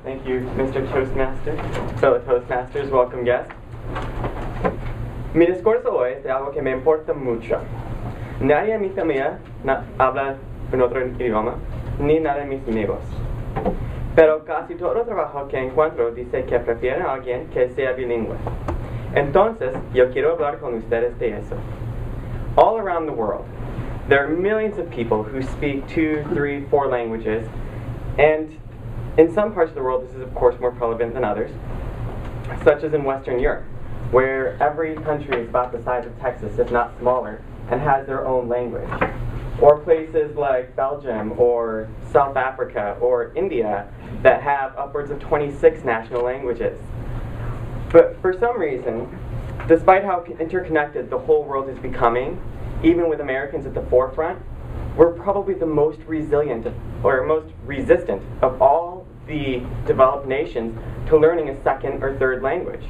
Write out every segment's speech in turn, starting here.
Thank you, Mr. Toastmaster, fellow Toastmasters, welcome guests. Mi discurso hoy es de algo que me importa mucho. Nadie en mi familia habla en otro idioma, ni nada de mis amigos. Pero casi todo trabajo que encuentro dice que prefieren a alguien que sea bilingüe. Entonces, yo quiero hablar con ustedes de eso. All around the world, there are millions of people who speak 2, 3, 4 languages, and in some parts of the world this is of course more prevalent than others, such as in Western Europe, where every country is about the size of Texas, if not smaller, and has their own language. Or places like Belgium or South Africa or India that have upwards of 26 national languages. But for some reason, despite how interconnected the whole world is becoming, even with Americans at the forefront, we're probably the most resilient or most resistant of all the developed nations to learning a second or third language.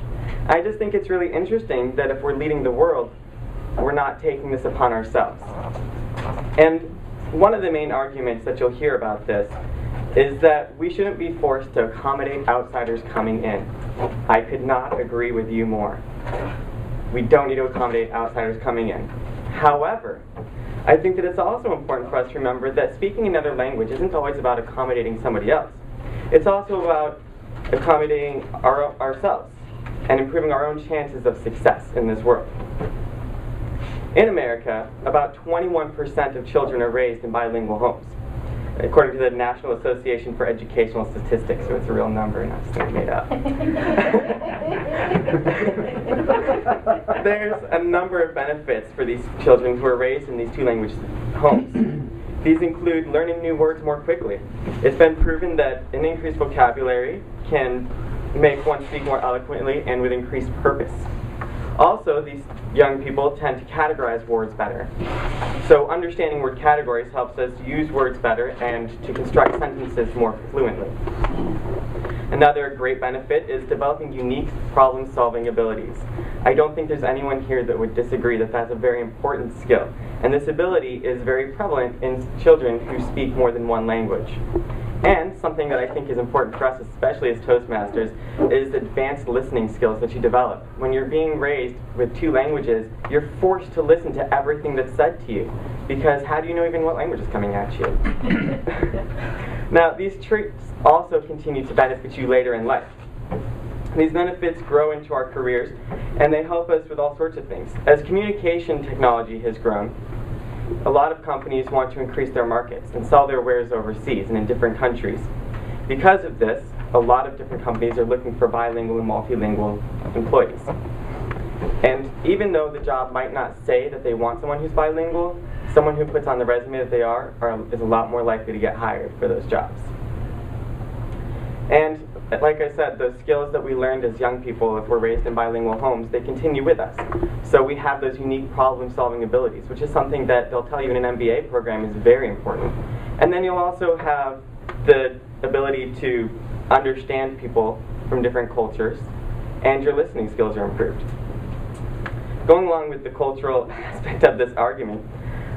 I just think it's really interesting that if we're leading the world, we're not taking this upon ourselves. And one of the main arguments that you'll hear about this is that we shouldn't be forced to accommodate outsiders coming in. I could not agree with you more. We don't need to accommodate outsiders coming in. However, I think that it's also important for us to remember that speaking another language isn't always about accommodating somebody else. It's also about accommodating ourselves and improving our own chances of success in this world. In America, about 21% of children are raised in bilingual homes, according to the National Association for Educational Statistics, so it's a real number, not something made up. There's a number of benefits for these children who are raised in these two-language homes. These include learning new words more quickly. It's been proven that an increased vocabulary can make one speak more eloquently and with increased purpose. Also, these young people tend to categorize words better. So understanding word categories helps us use words better and to construct sentences more fluently. Another great benefit is developing unique problem-solving abilities. I don't think there's anyone here that would disagree that that's a very important skill. And this ability is very prevalent in children who speak more than one language. And something that I think is important for us, especially as Toastmasters, is advanced listening skills that you develop. When you're being raised with two languages, you're forced to listen to everything that's said to you, because how do you know even what language is coming at you? Now, these traits also continue to benefit you later in life. These benefits grow into our careers, and they help us with all sorts of things. As communication technology has grown, a lot of companies want to increase their markets and sell their wares overseas and in different countries. Because of this, a lot of different companies are looking for bilingual and multilingual employees. And even though the job might not say that they want someone who's bilingual, someone who puts on the resume that they are is a lot more likely to get hired for those jobs. And like I said, those skills that we learned as young people, if we're raised in bilingual homes, they continue with us. So we have those unique problem-solving abilities, which is something that they'll tell you in an MBA program is very important. And then you'll also have the ability to understand people from different cultures, and your listening skills are improved. Going along with the cultural aspect of this argument,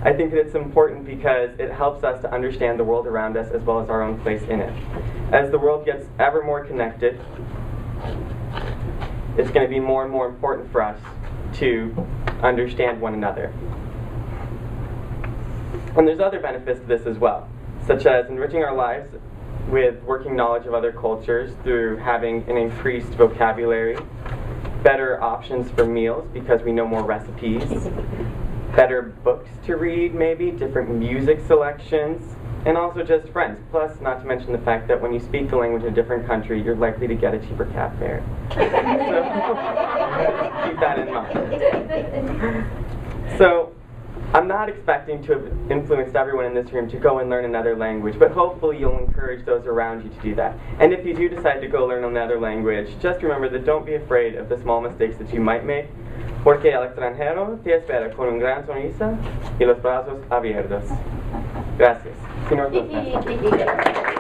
I think that it's important because it helps us to understand the world around us as well as our own place in it. As the world gets ever more connected, it's going to be more and more important for us to understand one another. And there's other benefits to this as well, such as enriching our lives with working knowledge of other cultures through having an increased vocabulary, better options for meals because we know more recipes, better books to read maybe, different music selections, and also just friends. Plus, not to mention the fact that when you speak the language of a different country, you're likely to get a cheaper cab fare. So, keep that in mind. So, I'm not expecting to have influenced everyone in this room to go and learn another language, but hopefully you'll encourage those around you to do that. And if you do decide to go learn another language, just remember that don't be afraid of the small mistakes that you might make, porque el extranjero te espera con un gran sonrisa y los brazos abiertos. Gracias. Señor Toastmaster.